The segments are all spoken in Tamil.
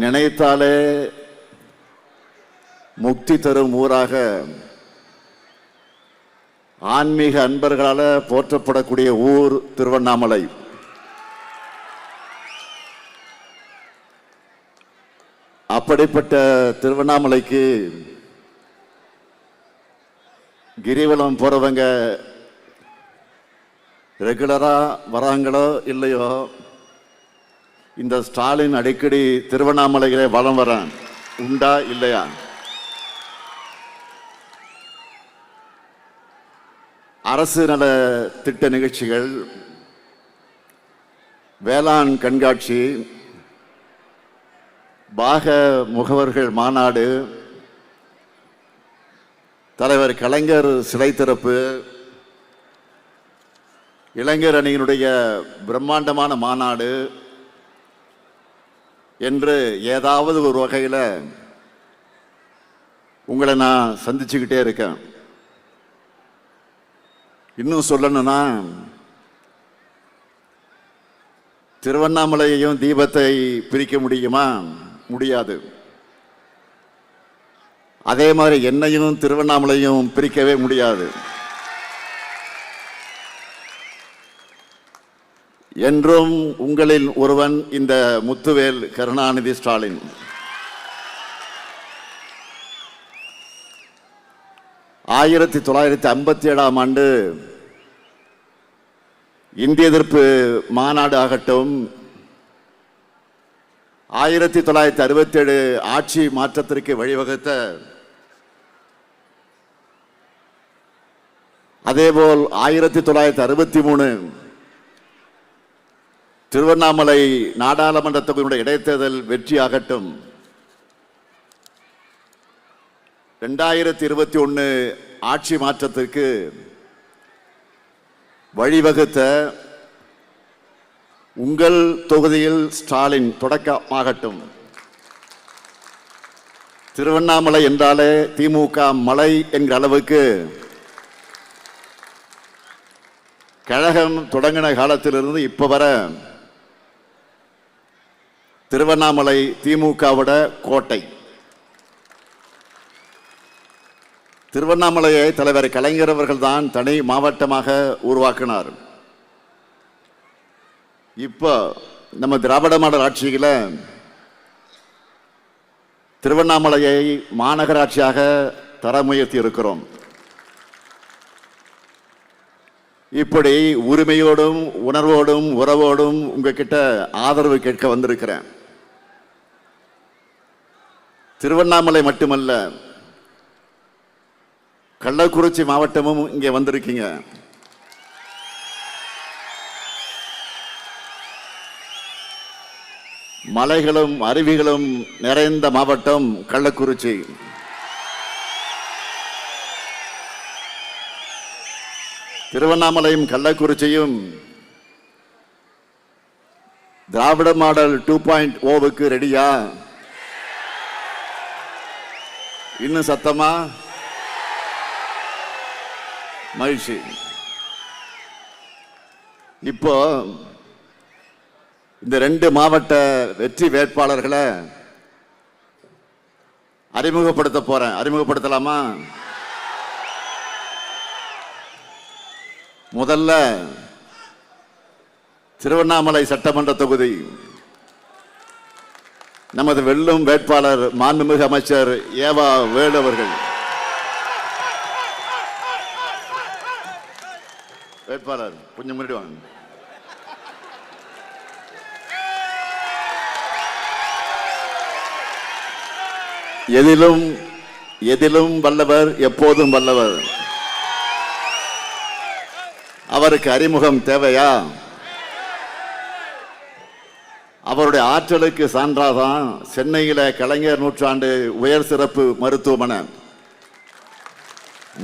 நினைத்தாலே முக்தி தரும் ஊராக ஆன்மீக அன்பர்களால் போற்றப்படக்கூடிய ஊர் திருவண்ணாமலை. அப்படிப்பட்ட திருவண்ணாமலைக்கு கிரிவலம் போறவங்க ரெகுலரா வராங்களோ இல்லையோ, இந்த ஸ்டாலின் அடிக்கடி திருவண்ணாமலையிலே வலம் வரான் உண்டா இல்லையா? அரசு நல திட்ட நிகழ்ச்சிகள், வேளாண் கண்காட்சி, பாக முகவர்கள் மாநாடு, தலைவர் கலைஞர் சிலை திறப்பு, இளைஞர் அணியினுடைய பிரம்மாண்டமான மாநாடு என்று ஏதாவது ஒரு வகையில் உங்களை நான் சந்திச்சுக்கிட்டே இருக்கேன். இன்னும் சொல்லணும்னா, திருவண்ணாமலையையும் தீபத்தை பிரிக்க முடியுமா? முடியாது. அதே மாதிரி என்னையும் திருவண்ணாமலையும் பிரிக்கவே முடியாது. என்றும் உங்களில் ஒருவன் இந்த முத்துவேல் கருணாநிதி ஸ்டாலின். ஆயிரத்தி 1957 ஆண்டு இந்திய எதிர்ப்பு மாநாடு ஆகட்டும், 1967 ஆட்சி மாற்றத்திற்கு வழிவகுத்த, அதேபோல் 1963 திருவண்ணாமலை நாடாளுமன்ற தொகுதியுடைய இடைத்தேர்தல் வெற்றியாகட்டும், 2021 ஆட்சி மாற்றத்திற்கு வழிவகுத்த உங்கள் தொகுதியில் ஸ்டாலின் தொடக்கமாகட்டும். திருவண்ணாமலை என்றாலே திமுக மலை என்கிற அளவுக்கு கழகம் தொடங்கின காலத்திலிருந்து இப்ப வர திருவண்ணாமலை திமுகவோட கோட்டை. திருவண்ணாமலையை தலைவர் கலைஞர் அவர்கள் தான் தனி மாவட்டமாக உருவாக்கினார். இப்போ நம்ம திராவிட மாடல் ஆட்சியில் திருவண்ணாமலையை மாநகராட்சியாக தர முயற்சி இருக்கிறோம். இப்படி உரிமையோடும் உணர்வோடும் உறவோடும் உங்ககிட்ட ஆதரவு கேட்க வந்திருக்கிறேன். திருவண்ணாமலை மட்டுமல்ல, கள்ளக்குறிச்சி மாவட்டமும் இங்கே வந்திருக்கீங்க. மலைகளும் அருவிகளும் நிறைந்த மாவட்டம் கள்ளக்குறிச்சி. திருவண்ணாமலையும் கள்ளக்குறிச்சியும் திராவிட மாடல் 2.0க்கு ரெடியா? இன்னும் சத்தமா? மகிழ்ச்சி. இப்போ இந்த 2 மாவட்ட வெற்றி வேட்பாளர்களை அறிமுகப்படுத்த போறேன். அறிமுகப்படுத்தலாமா? முதல்ல திருவண்ணாமலை சட்டமன்ற தொகுதி நமது வெல்லும் வேட்பாளர் மாண்புமிகு அமைச்சர் ஏவா வேலு அவர்கள். வேட்பாளர் கொஞ்சம் முன்னாடி வாங்க. எதிலும் எதிலும் வல்லவர், எப்போதும் வல்லவர். அவருக்கு அறிமுகம் தேவையா? அவருடைய ஆற்றலுக்கு சான்றாதான் சென்னையில கலைஞர் நூற்றாண்டு உயர் சிறப்பு மருத்துவமனை,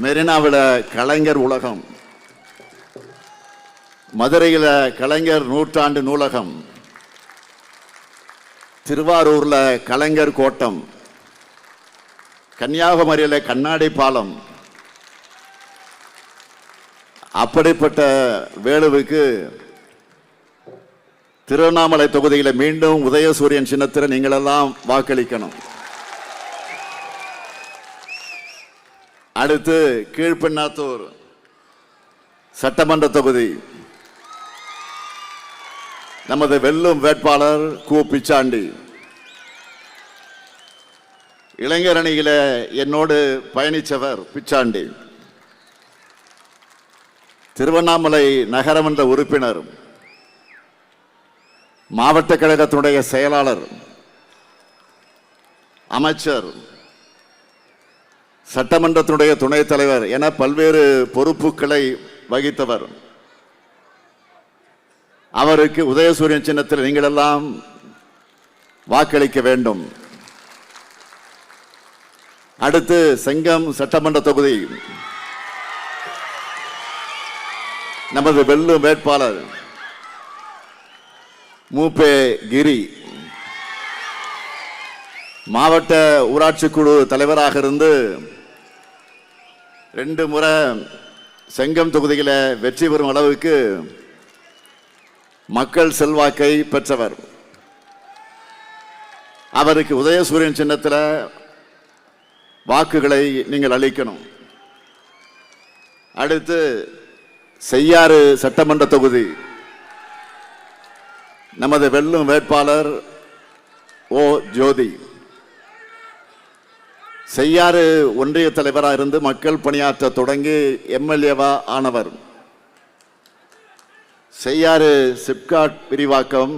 மெரினாவில் கலைஞர் உலகம், மதுரையில் கலைஞர் நூற்றாண்டு நூலகம், திருவாரூர்ல கலைஞர் கோட்டம், கன்னியாகுமரியில் கண்ணாடி பாலம். அப்படிப்பட்ட வேலுவுக்கு திருவண்ணாமலை தொகுதியில மீண்டும் உதயசூரியன் சின்னத்தில் நீங்கள் எல்லாம் வாக்களிக்கணும். அடுத்து கீழ்பெண்ணாத்தூர் சட்டமன்ற தொகுதி நமது வெல்லும் வேட்பாளர் கு பிச்சாண்டி. இளைஞர் அணியில என்னோடு பயணிச்சவர் பிச்சாண்டி. திருவண்ணாமலை நகரமன்ற உறுப்பினர், மாவட்ட கழகத்தினுடைய செயலாளர், அமைச்சர், சட்டமன்றத்தினுடைய துணைத் தலைவர் என பல்வேறு பொறுப்புகளை வகித்தவர். அவருக்கு உதயசூரியன் சின்னத்தில் நீங்கள் எல்லாம் வாக்களிக்க வேண்டும். அடுத்து செங்கம் சட்டமன்ற தொகுதி நமது வெல்லும் வேட்பாளர் மூப்பே கிரி. மாவட்ட ஊராட்சி குழு தலைவராக இருந்து 2 முறை செங்கம் தொகுதியில வெற்றி பெறும் அளவுக்கு மக்கள் செல்வாக்கை பெற்றவர். அவருக்கு உதயசூரியன் சின்னத்தில் வாக்குகளை நீங்கள் அளிக்கணும். அடுத்து செய்யாறு சட்டமன்ற தொகுதி நமது வெல்லும் வேட்பாளர் ஓ ஜோதி. செய்யாறு ஒன்றிய தலைவராக இருந்து மக்கள் பணியாற்ற தொடங்கி எம்எல்ஏவா ஆனவர். செய்யாறு சிப்காட் விரிவாக்கம்,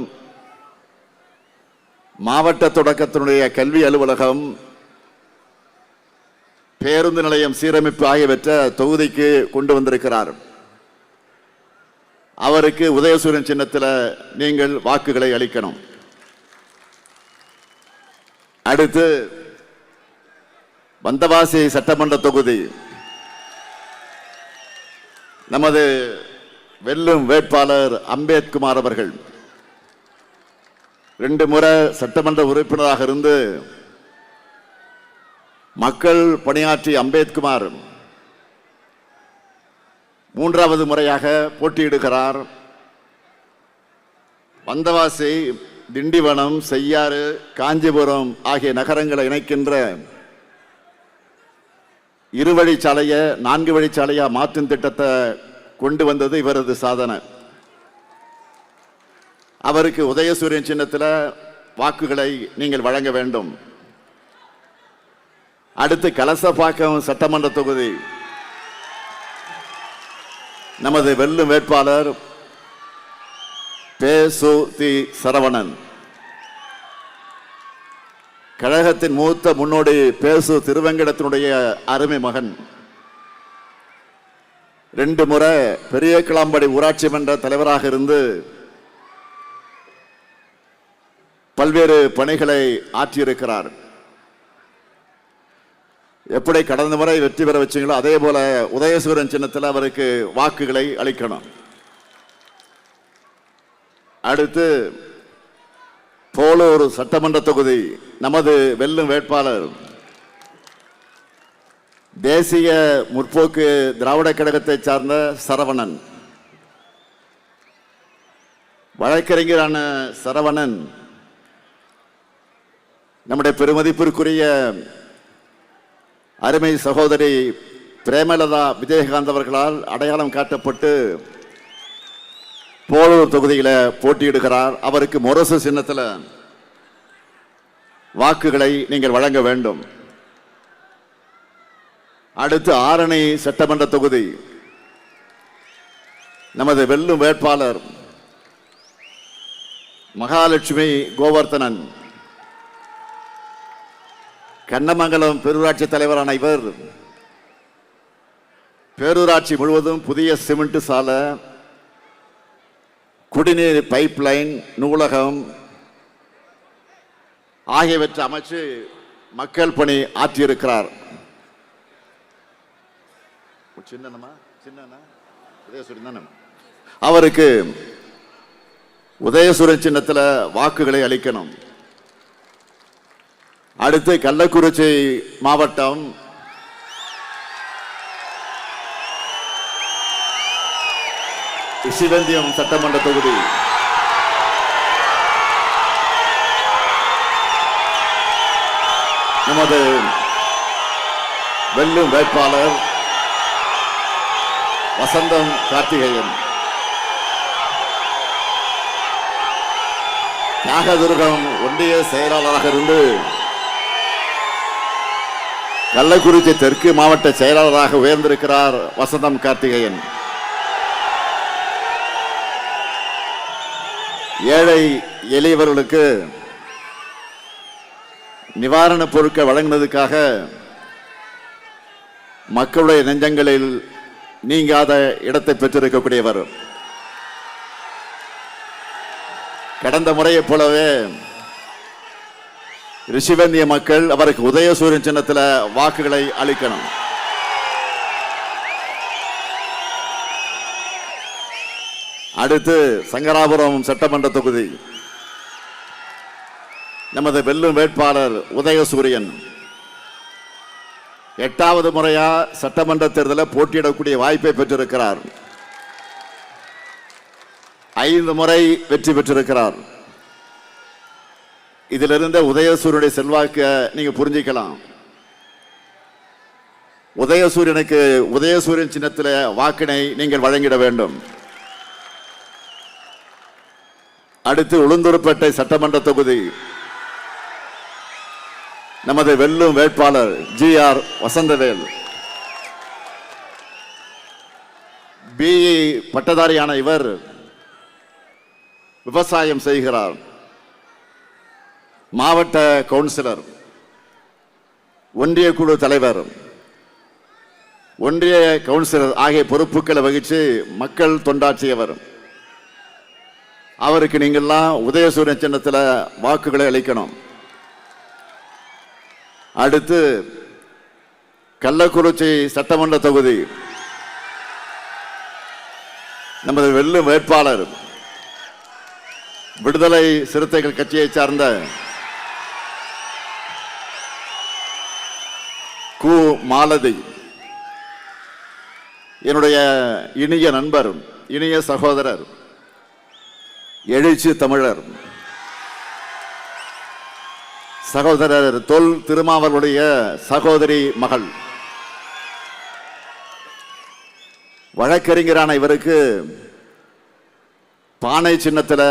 மாவட்ட தொடக்கத்தினுடைய கல்வி அலுவலகம், பேருந்து நிலையம் சீரமைப்பு ஆகியவற்றை தொகுதிக்கு கொண்டு வந்திருக்கிறார். அவருக்கு உதயசூரியன் சின்னத்தில் நீங்கள் வாக்குகளை அளிக்கணும். அடுத்து வந்தவாசி சட்டமன்ற தொகுதி நமது வெல்லும் வேட்பாளர் அம்பேத்குமார் அவர்கள் 2 முறை சட்டமன்ற உறுப்பினராக இருந்து மக்கள் பணியாற்றி அம்பேத்குமார் 3வது முறையாக போட்டியிடுகிறார். வந்தவாசி, திண்டிவனம், செய்யாறு, காஞ்சிபுரம் ஆகிய நகரங்களை இணைக்கின்ற 2 வழிச்சாலையை 4 வழிச்சாலையா மாற்றும் திட்டத்தை கொண்டு வந்தது இவரது சாதனை. அவருக்கு உதயசூரியன் சின்னத்தில் வாக்குகளை நீங்கள் வழங்க வேண்டும். அடுத்து கலசப்பாக்கம் சட்டமன்ற தொகுதி நமது வெல்லும் வேட்பாளர் பேசு தி சரவணன். கழகத்தின் மூத்த முன்னோடி பேசு திருவெங்கடத்தினுடைய அருமை மகன். 2 முறை பெரிய கிளாம்படி ஊராட்சி மன்ற தலைவராக இருந்து பல்வேறு பணிகளை ஆற்றியிருக்கிறார். எப்படி கடந்த முறை வெற்றி பெற வச்சீங்களோ அதே போல உதயசூரியன் சின்னத்தில் அவருக்கு வாக்குகளை அளிக்கணும். அடுத்து போலூர் சட்டமன்ற தொகுதி நமது வெல்லும் வேட்பாளர் தேசிய முற்போக்கு திராவிட கழகத்தை சார்ந்த சரவணன். வழக்கறிஞரான சரவணன் நம்முடைய பெருமதிப்பிற்குரிய அருமை சகோதரி பிரேமலதா விஜயகாந்த் அவர்களால் அடையாளம் காட்டப்பட்டு போலூர் தொகுதியில் போட்டியிடுகிறார். அவருக்கு முரசு சின்னத்தில் வாக்குகளை நீங்கள் வழங்க வேண்டும். அடுத்து ஆரணி சட்டமன்ற தொகுதி நமது வெல்லும் வேட்பாளர் மகாலட்சுமி கோவர்த்தனன். கண்ணமங்கலம் பேரூராட்சி தலைவரான இவர் பேரூராட்சி முழுவதும் புதிய சிமெண்ட் சாலை, குடிநீர் பைப் லைன், நூலகம் ஆகியவற்றை அமைச்சு மக்கள் பணி ஆற்றியிருக்கிறார். அவருக்கு உதயசூரியன் சின்னத்தில் வாக்குகளை அளிக்கணும். அடுத்து கள்ளக்குறிச்சி மாவட்டம் ரிஷிவந்தியம் சட்டமன்ற தொகுதி நமது வெல்லும் வேட்பாளர் வசந்தம் கார்த்திகேயன். தியாகதுர்கம் ஒன்றிய செயலாளராக இருந்து கள்ளக்குறிச்சி தெற்கு மாவட்ட செயலாளராக உயர்ந்திருக்கிறார் வசந்தம் கார்த்திகேயன். ஏழை எளியவர்களுக்கு நிவாரணப் பொருட்கள் வழங்கினதுக்காக மக்களுடைய நெஞ்சங்களில் நீங்காத இடத்தை பெற்றிருக்கக்கூடியவர். கடந்த முறையைப் போலவே ரிஷிவந்திய மக்கள் அவருக்கு உதயசூரியன் சின்னத்தில் வாக்குகளை அளிக்கணும். அடுத்து சங்கராபுரம் சட்டமன்ற தொகுதி நமது வெல்லும் வேட்பாளர் உதயசூரியன் 8வது முறையா சட்டமன்ற தேர்தலில் போட்டியிடக்கூடிய வாய்ப்பை பெற்றிருக்கிறார். 5 முறை வெற்றி பெற்றிருக்கிறார். இதிலிருந்த உதயசூரியனுடைய செல்வாக்க நீங்க புரிஞ்சிக்கலாம். உதயசூரியனுக்கு உதயசூரியன் சின்னத்தில் வாக்கினை நீங்கள் வழங்கிட வேண்டும். அடுத்து உளுந்தூர்பேட்டை சட்டமன்ற தொகுதி நமது வெல்லும் வேட்பாளர் GR வசந்தவேல். BE பட்டதாரியான இவர் விவசாயம் செய்கிறார். மாவட்ட கவுன்சிலர், ஒன்றிய குழு தலைவர், ஒன்றிய கவுன்சிலர் ஆகிய பொறுப்புகளை வகித்து மக்கள் தொண்டாற்றியவர். அவருக்கு நீங்கள்லாம் உதயசூரியன் சின்னத்தில் வாக்குகளை அளிக்கணும். அடுத்து கள்ளக்குறிச்சி சட்டமன்ற தொகுதி நமது வெல்லும் வேட்பாளர் விடுதலை சிறுத்தைகள் கட்சியை சார்ந்த கு மாலதி, என்னுடைய இனிய நண்பர், இனிய சகோதரர், எழுச்சி தமிழர் சகோதரர் தொல் திருமாவளுடைய சகோதரி மகள். வழக்கறிஞரான இவருக்கு பானை சின்னத்தில்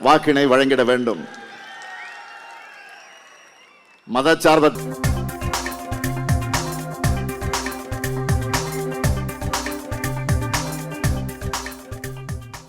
வாக்கினை வழங்கிட வேண்டும். மதச்சார்பற்ற